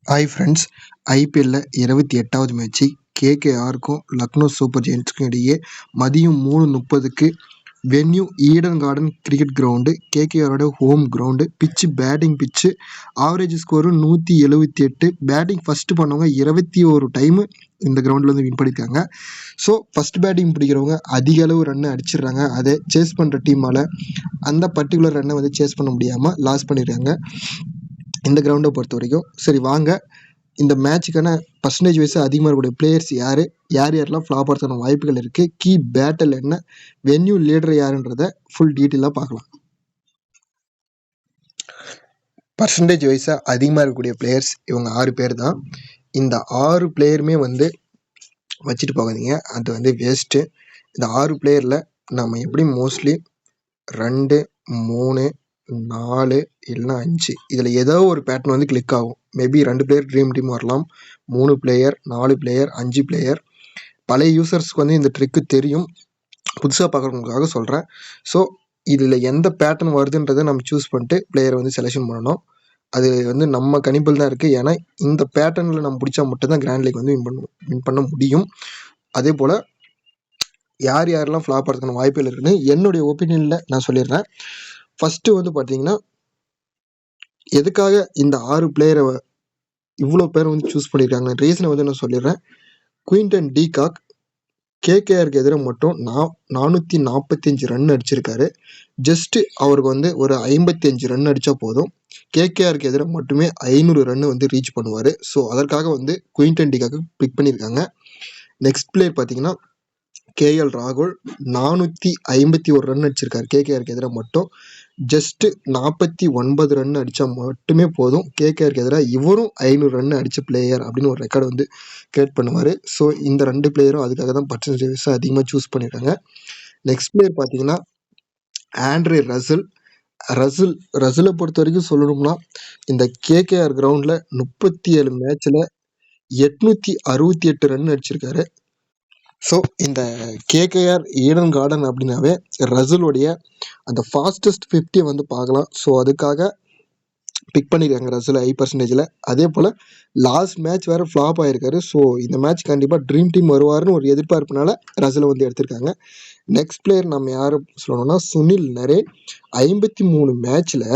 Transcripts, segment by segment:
Hi friends, ஐபிஎல்ல 28வது match கேகேஆருக்கும் லக்னோ சூப்பர் ஜெயின்ட்ஸுக்கும் இடையே மதியம் 3:30க்கு venue Eden Garden cricket ground. கேகேஆரோட home ground. Pitch batting pitch. Average score 178. Batting first பண்ணவங்க 21 டைமு இந்த கிரவுண்டில் வந்து வின் பண்ணியிருக்காங்க. ஸோ ஃபஸ்ட் பேட்டிங் பிடிக்கிறவங்க அதிக அளவு ரன்னு அடிச்சிடுறாங்க. அதை சேஸ் பண்ணுற டீமால் அந்த பர்டிகுலர் ரன்னை வந்து சேஸ் பண்ண முடியாமல் லாஸ் பண்ணிடுறாங்க இந்த கிரவுண்டை பொறுத்த வரைக்கும். சரி வாங்க, இந்த மேட்சுக்கான பர்சன்டேஜ் வைஸ் அதிகமாக இருக்கக்கூடிய பிளேயர்ஸ் யார் யாரெல்லாம் ஃப்ளாப் ஆகிறதுக்கான வாய்ப்புகள் இருக்குது, கீ பேட்டில் என்ன, வென்யூ லீடர் யாருன்றதை ஃபுல் டீட்டெயிலாக பார்க்கலாம். பர்சன்டேஜ் வைஸாக அதிகமாக இருக்கக்கூடிய பிளேயர்ஸ் இவங்க 6 பேர் தான். இந்த 6 பிளேயருமே வந்து வச்சுட்டு போகாதீங்க, அது வந்து வேஸ்ட்டு. இந்த 6 பிளேயரில் நம்ம எப்படி மோஸ்ட்லி 2, 3, 4 இல்லைனா 5 இதில் ஏதோ ஒரு பேட்டர்ன் வந்து கிளிக் ஆகும். மேபி 2 பிளேயர் ட்ரீம் டீம் வரலாம், 3 பிளேயர், 4 பிளேயர், 5 பிளேயர். பழைய யூசர்ஸ்க்கு வந்து இந்த ட்ரிக்கு தெரியும், புதுசாக பார்க்குறவங்களுக்காக சொல்கிறேன். ஸோ இதில் எந்த பேட்டர்ன் வருதுன்றதை நம்ம சூஸ் பண்ணிட்டு பிளேயரை வந்து செலெக்ஷன் பண்ணணும். அது வந்து நம்ம கணிப்பில் தான் இருக்குது. ஏன்னா இந்த பேட்டர்னில் நம்ம பிடிச்சா மட்டும்தான் கிராண்ட் லீக் வந்து வின் பண்ண முடியும். அதே போல் யாரெல்லாம் ஃப்ளாப் ஆகிறதுக்கான வாய்ப்புகள் இருக்குன்னு என்னுடைய ஒப்பீனியனில் நான் சொல்லிடுறேன். ஃபஸ்ட்டு வந்து பார்த்தீங்கன்னா, எதுக்காக இந்த 6 பிளேயரை இவ்வளோ பேர் வந்து சூஸ் பண்ணியிருக்காங்க ரீசனை வந்து நான் சொல்லிடுறேன். குயின்டன் டி காக் கேகேஆருக்கு எதிராக மட்டும் 445 ரன் அடிச்சிருக்காரு. ஜஸ்ட்டு அவருக்கு வந்து ஒரு 55 ரன் அடித்தா போதும், கேகேஆருக்கு எதிராக மட்டுமே 500 ரன் வந்து ரீச் பண்ணுவார். ஸோ அதற்காக வந்து குயின்டன் டி காக்கு பிக் பண்ணியிருக்காங்க. நெக்ஸ்ட் பிளேயர் பார்த்தீங்கன்னா கேஎல் ராகுல் 451 ரன் அடிச்சிருக்காரு கேகேஆருக்கு எதிராக மட்டும். ஜஸ்ட்டு 49 ரன் அடித்தா மட்டுமே போதும், கேகேஆருக்கு எதிராக இவரும் 500 ரன் அடித்த பிளேயர் அப்படின்னு ஒரு ரெக்கார்டு வந்து கிரியேட் பண்ணுவார். ஸோ இந்த 2 பிளேயரும் அதுக்காக தான் பர்சன்டேஜ் அதிகமாக சூஸ் பண்ணியிருக்காங்க. நெக்ஸ்ட் பிளேயர் பார்த்தீங்கன்னா ஆண்ட்ரே ரசிலை பொறுத்த வரைக்கும் சொல்லணும்னா, இந்த கேகேஆர் கிரவுண்டில் 37 மேட்ச்சில் 868 ரன் அடிச்சிருக்காரு. ஸோ இந்த கேகேஆர் ஈடன் கார்டன் அப்படின்னாவே ரசிலுடைய அந்த ஃபாஸ்டஸ்ட் 50 வந்து பார்க்கலாம். ஸோ அதுக்காக பிக் பண்ணியிருக்காங்க ரசில் ஹை பர்சன்டேஜில். அதே போல் லாஸ்ட் மேட்ச் வேறு ஃப்ளாப் ஆகிருக்காரு. ஸோ இந்த மேட்ச் கண்டிப்பாக ட்ரீம் டீம் வருவார்னு ஒரு எதிர்பார்ப்புனால ரசிலை வந்து எடுத்திருக்காங்க. நெக்ஸ்ட் பிளேயர் நம்ம யார் சொல்லணும்னா சுனில் நரேன். 53 மேட்ச்சில்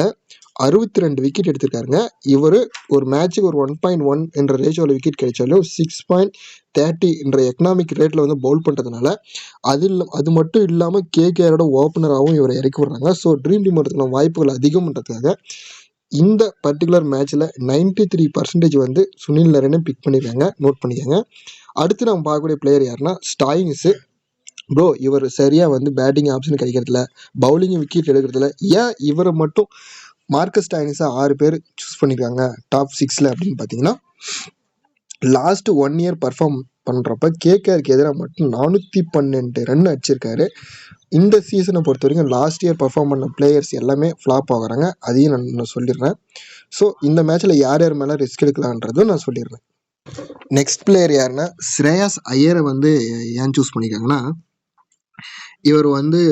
62 விக்கெட் எடுத்திருக்காருங்க. இவர் ஒரு மேட்ச்சுக்கு ஒரு 1.1 என்ற ரேஷியோவில் விக்கெட் கிடைச்சாலும் 6.30 என்ற எக்கனாமிக் ரேட்டில் வந்து பவுல் பண்ணுறதுனால அது மட்டும் இல்லாமல் கேகேஆரோட ஓப்பனராகவும் இவரை இறக்கி விடுறாங்க. ஸோ ட்ரீம் டீம் வரதுக்கான வாய்ப்புகள் அதிகம்ன்றதுக்காக இந்த பர்டிகுலர் மேட்ச்சில் 93% வந்து சுனில் நரேனை பிக் பண்ணியிருக்காங்க. நோட் பண்ணிக்கோங்க. அடுத்து நம்ம பார்க்கக்கூடிய பிளேயர் யாருன்னா ஸ்டாயினிஸு. ப்ரோ இவர் சரியாக வந்து பேட்டிங் ஆப்ஷன் கிடைக்கிறதில்ல, பவுலிங் விக்கெட் எடுக்கிறதுல, ஏன் இவரை மட்டும் மார்க்கஸ் ஸ்டாயினிஸை 6 பேர் சூஸ் பண்ணியிருக்காங்க டாப் 6ல் அப்படின்னு பார்த்தீங்கன்னா, லாஸ்ட் 1 இயர் பர்ஃபார்ம் பண்ணுறப்ப கேகேஆருக்கு எதிராக மட்டும் 412 ரன் அடிச்சிருக்காரு. இந்த சீசனை பொறுத்த வரைக்கும் லாஸ்ட் இயர் பர்ஃபார்ம் பண்ண பிளேயர்ஸ் எல்லாமே ஃப்ளாப் ஆகுறாங்க. அதையும் நான் சொல்லிடுறேன். ஸோ இந்த மேட்ச்சில் யார் யார் மேலே ரிஸ்க் எடுக்கலான்றதும் நான் சொல்லிடுறேன். நெக்ஸ்ட் பிளேயர் யாருன்னா ஸ்ரேயாஸ் ஐயரை வந்து ஏன் சூஸ் பண்ணியிருக்காங்கன்னா, இவர் வந்து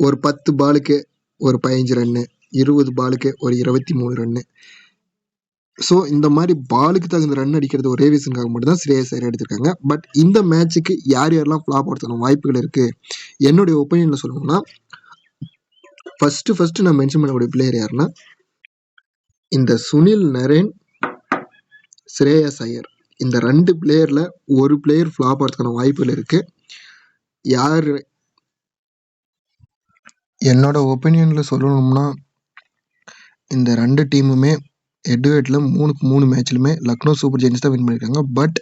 ஒரு 10 பாலுக்கு ஒரு 15 ரன்னு, 20 பாலுக்கு ஒரு 23 ரன்னு. ஸோ இந்த மாதிரி பாலுக்கு தகுந்த ரன் அடிக்கிறது ஒரே ரீசனுக்காக மட்டும்தான் ஸ்ரேயஸ் ஐயர் எடுத்திருக்காங்க. பட் இந்த மேட்ச்சுக்கு யாரெல்லாம் ஃப்ளாப் ஆகிறதுக்கான வாய்ப்புகள் இருக்குது என்னுடைய ஒப்பீனியனில் சொல்லணும்னா, ஃபஸ்ட்டு நான் மென்ஷன் பண்ணக்கூடிய பிளேயர் யாருன்னா இந்த சுனில் நரேன், ஸ்ரேயஸ் ஐயர். இந்த 2 பிளேயரில் ஒரு பிளேயர் ஃப்ளாப் ஆகிறதுக்கான வாய்ப்புகள் இருக்குது. யார் என்னோட ஒப்பீனியனில் சொல்லணும்னா, இந்த 2 டீமுமே ஹெட்வேட்டில் 3 மேட்ச்லுமே லக்னோ சூப்பர் ஜெயின்ஸ் தான் வின் பண்ணியிருக்காங்க. பட்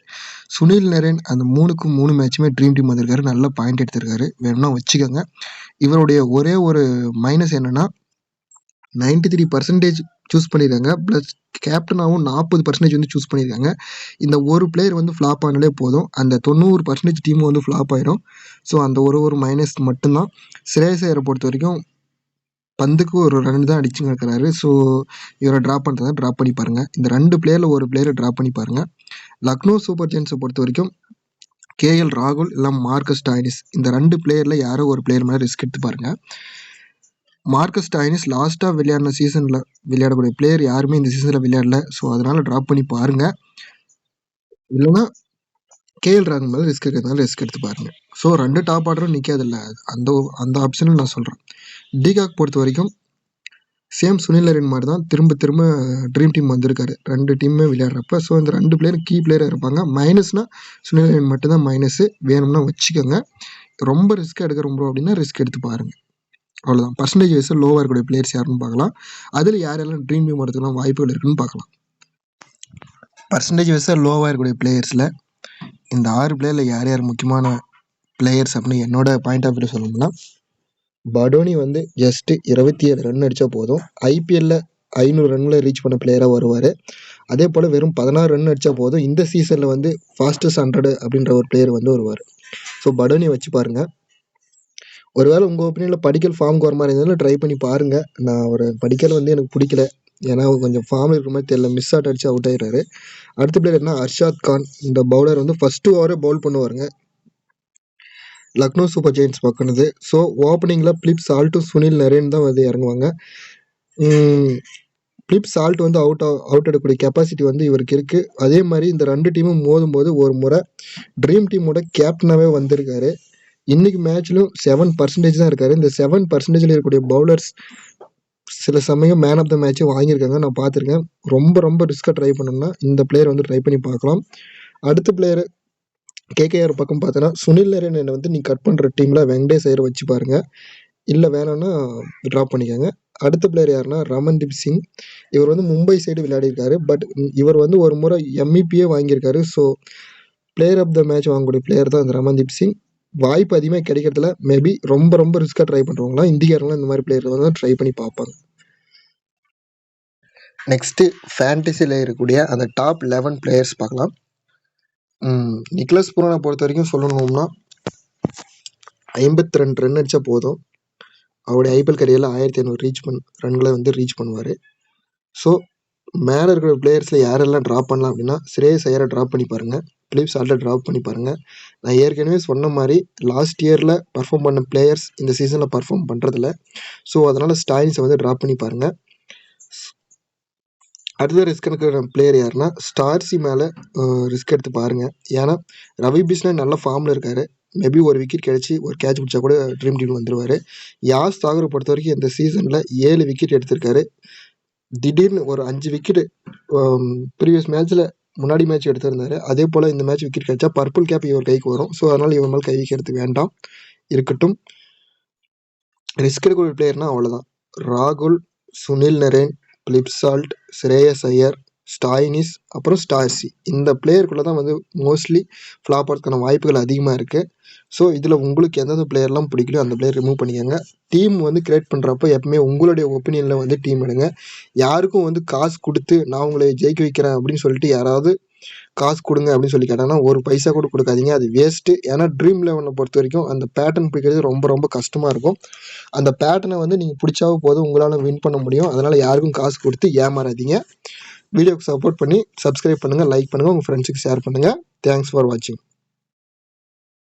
சுனில் நரேன் அந்த 3 மேட்சுமே ட்ரீம் டீம் வந்திருக்காரு, நல்ல பாயிண்ட் எடுத்திருக்காரு, வேணும்னா வச்சுக்கோங்க. இவருடைய ஒரே ஒரு மைனஸ் என்னென்னா 93% சூஸ் பண்ணியிருக்காங்க. ப்ளஸ் கேப்டனாகவும் 40% வந்து சூஸ் பண்ணியிருக்காங்க. இந்த ஒரு பிளேயர் வந்து ஃப்ளாப் ஆனாலே போதும், அந்த 90% டீமும் வந்து ஃப்ளாப் ஆயிரும். ஸோ அந்த ஒரு மைனஸ் மட்டும்தான். ஸ்ரேயஸ் ஐயரை பொறுத்த வரைக்கும் பந்துக்கு ஒரு ரன் தான் அடிச்சுங்க இருக்கிறாரு. ஸோ இவரை ட்ராப் பண்ணுறதா ட்ராப் பண்ணி பாருங்கள். இந்த 2 பிளேயரில் ஒரு பிளேயரை ட்ராப் பண்ணி பாருங்கள். லக்னோ சூப்பர் ஜெயின்ஸை பொறுத்த வரைக்கும் கேஎல் ராகுல் இல்லை மார்க்கஸ் ஸ்டாயினிஸ், இந்த 2 பிளேயரில் யாரோ ஒரு பிளேயர் மேலே ரிஸ்க் எடுத்து பாருங்கள். மார்க்கஸ் ஸ்டாயினிஸ் லாஸ்ட்டாக விளையாடின சீசனில் விளையாடக்கூடிய பிளேயர் யாருமே இந்த சீசனில் விளையாடல. ஸோ அதனால் ட்ராப் பண்ணி பாருங்கள். இல்லைன்னா கேஎல் ராகுல் மேலே ரிஸ்க் இருக்கிறதுனால ரிஸ்க் எடுத்து பாருங்கள். ஸோ 2 டாப் ஆர்டரும் நிற்காதில்ல, அந்த அந்த ஆப்ஷனில் நான் சொல்கிறேன். டிகாக் பொறுத்த வரைக்கும் சேம் சுனில் நரேன் மாதிரி தான் திரும்ப திரும்ப ட்ரீம் டீம் வந்திருக்காரு 2 டீமுமே விளையாடுறப்ப. ஸோ இந்த 2 பிளேயர் கீ பிளேயராக இருப்பாங்க. மைனஸ்னால் சுனில் நரேன் மட்டும்தான் மைனஸு, வேணும்னா வச்சுக்கோங்க. ரொம்ப ரிஸ்க் எடுக்க ரொம்ப அப்படின்னா ரிஸ்க் எடுத்து பாருங்கள். அவ்வளோதான். பர்சன்டேஜ் வைஸில் லோவாக இருக்கக்கூடிய பிளேயர்ஸ் யாருன்னு பார்க்கலாம். அதில் யாரெல்லாம் ட்ரீம் டீம் வரதுக்குலாம் வாய்ப்புகள் இருக்குன்னு பார்க்கலாம். பர்சன்டேஜ் வைஸாக லோவாக இருக்கக்கூடிய பிளேயர்ஸில் இந்த 6 பிளேயரில் யார் யார் முக்கியமான பிளேயர்ஸ் அப்படின்னு என்னோட பாயிண்ட் ஆஃப் வியூ சொல்லணும்னா, படோனி வந்து ஜஸ்ட்டு 27 ரன் அடித்தா போதும். ஐபிஎல்லில் 500 ரன்னில் ரீச் பண்ண பிளேயராக வருவார். அதே போல் வெறும் 16 ரன் அடித்தா போதும். இந்த சீசனில் வந்து ஃபாஸ்டஸ்ட் 100 அப்படின்ற ஒரு பிளேயர் வந்து வருவார். ஸோ படோனி வச்சு பாருங்கள். ஒருவேளை உங்கள் ஒப்பீனியனில் படிக்கல் ஃபார்முக்கு வர மாதிரி இருந்தாலும் ட்ரை பண்ணி பாருங்கள். நான் ஒரு படிக்கல் வந்து எனக்கு பிடிக்கல, ஏன்னா கொஞ்சம் ஃபார்ம் இருக்கிற மாதிரி தெரியல, மிஸ் ஆட் அடிச்சு அவுட் ஆயிடுறாரு. அடுத்த பிளேயர் என்ன, அர்ஷாத் கான். இந்த பவுலர் வந்து ஃபஸ்ட்டு ஓவரே பவுல் பண்ணுவாருங்க, லக்னோ சூப்பர் ஜெயின்ஸ் பக்கினது. ஸோ ஓப்பனிங்கில் பிலிப் சால்ட்டும் சுனில் நரேன் தான் வந்து இறங்குவாங்க. பிலிப் சால்ட் வந்து அவுட் எடுக்கக்கூடிய கெப்பாசிட்டி வந்து இவருக்கு இருக்குது. அதே மாதிரி இந்த 2 டீமும் மோதும் போது ஒரு முறை ட்ரீம் டீமோட கேப்டனாகவே வந்திருக்காரு. இன்னைக்கு மேட்ச்லையும் 7% தான் இருக்காரு. இந்த 7% இருக்கக்கூடிய பவுலர்ஸ் சில சமயம் மேன் ஆஃப் த மேட்சை வாங்கியிருக்காங்க, நான் பார்த்துருக்கேன். ரொம்ப ரொம்ப ரிஸ்க்காக ட்ரை பண்ணோம்னா இந்த பிளேயர் வந்து ட்ரை பண்ணி பார்க்கலாம். அடுத்த பிளேயர் கேகேஆர் பக்கம் பார்த்தோன்னா சுனில் நரேன் வந்து நீ கட் பண்ணுற டீமில் வெங்கடேஷ் ஐயர் வச்சு பாருங்கள். இல்லை வேணும்னா ட்ராப் பண்ணிக்கோங்க. அடுத்த பிளேயர் யாருன்னா ரமன்தீப் சிங். இவர் வந்து மும்பை சைடு விளையாடிருக்காரு. பட் இவர் வந்து ஒரு முறை எம்இபியே வாங்கியிருக்காரு. So player of the match வாங்கக்கூடிய பிளேயர் தான் இந்த ரமன்தீப் சிங். வாய்ப்பு அதிகமாக கிடைக்கிறதுல மேபி ரொம்ப ரொம்ப ரிஸ்க்காக ட்ரை பண்ணுறவங்களாம் இந்தியாரெலாம் இந்த மாதிரி பிளேயர் வந்து ட்ரை பண்ணி பார்ப்பாங்க. நெக்ஸ்ட்டு ஃபேண்டசியில் இருக்கக்கூடிய அந்த டாப் 11 பிளேயர்ஸ் பார்க்கலாம். நிக்லஸ் புரானை பொறுத்த வரைக்கும் சொல்லணும்னா 52 ரன் அடித்தா போதும். அவருடைய ஐபிஎல் கரியரில் 1500 ரன்களை வந்து ரீச் பண்ணுவார். ஸோ மேலே இருக்கிற பிளேயர்ஸில் யாரெல்லாம் ட்ராப் பண்ணலாம் அப்படின்னா, ஸ்ரேயஸ் ஐயரை ட்ராப் பண்ணி பாருங்கள், பிலிப் சால்ட்டை ட்ராப் பண்ணி பாருங்கள். நான் ஏற்கனவே சொன்ன மாதிரி லாஸ்ட் இயரில் பர்ஃபார்ம் பண்ண பிளேயர்ஸ் இந்த சீசனில் பர்ஃபார்ம் பண்ணுறதில்ல. ஸோ அதனால் ஸ்டாயின்ஸை வந்து ட்ராப் பண்ணி பாருங்கள். அடுத்த ரிஸ்க் எடுக்கிற பிளேயர் யாருன்னா ஸ்டார்சி மேலே ரிஸ்க் எடுத்து பாருங்கள். ஏன்னா ரவி பிஷ்ணன் நல்ல ஃபார்மில் இருக்கார். மேபி ஒரு விக்கெட் கிடச்சி ஒரு கேட்ச் பிடிச்சா கூட ட்ரீம் டீம் வந்துடுவார். யாஸ் தாகரை பொறுத்த வரைக்கும் இந்த சீசனில் 7 விக்கெட் எடுத்திருக்காரு. திடீர்னு ஒரு 5 விக்கெட்டு ப்ரீவியஸ் மேட்ச்சில் முன்னாடி மேட்ச் எடுத்திருந்தாரு. அதே போல் இந்த மேட்ச் விக்கெட் கிடைச்சா பர்பிள் கேப் இவர் கைக்கு வரும். ஸோ அதனால் இவர் மேலே கை வைக்கிறது வேண்டாம், இருக்கட்டும். ரிஸ்க் எடுக்கக்கூடிய பிளேயர்னால் அவ்வளோதான். ராகுல், சுனில் நரேன், பிலிப் சால்ட், ஸ்ரேயஸ் ஐயர், ஸ்டாயினிஸ், அப்புறம் ஸ்டார்சி. இந்த பிளேயருக்குள்ளே தான் வந்து மோஸ்ட்லி ஃப்ளாப் ஆகிறதுக்கான வாய்ப்புகள் அதிகமாக இருக்குது. ஸோ இதில் உங்களுக்கு எந்தெந்த பிளேயர்லாம் பிடிக்கலையோ அந்த பிளேயர் ரிமூவ் பண்ணிக்கோங்க. டீம் வந்து கிரியேட் பண்ணுறப்போ எப்பவுமே உங்களுடைய ஒப்பீனியனில் வந்து டீம் எடுங்க. யாருக்கும் வந்து காசு கொடுத்து நான் உங்களை ஜெயிக்க வைக்கிறேன் அப்படின்னு சொல்லிட்டு யாராவது காசு கொடுங்க அப்படின்னு சொல்லி கேட்டாங்கன்னா ஒரு பைசா கூட கொடுக்காதீங்க, அது வேஸ்ட்டு. ஏன்னா ட்ரீம் 11 பொறுத்த வரைக்கும் அந்த பேட்டர்ன் பிடிக்கிறது ரொம்ப ரொம்ப கஷ்டமாக இருக்கும். அந்த பேட்டர்னை வந்து நீங்கள் பிடிச்சாவே போதும், உங்களால் வின் பண்ண முடியும். அதனால் யாருக்கும் காசு கொடுத்து ஏமாறாதீங்க. வீடியோக்கு சப்போர்ட் பண்ணி சப்ஸ்கிரைப் பண்ணுங்கள், லைக் பண்ணுங்கள், உங்கள் ஃப்ரெண்ட்ஸுக்கு ஷேர் பண்ணுங்கள். தேங்க்ஸ் ஃபார் வாட்சிங்.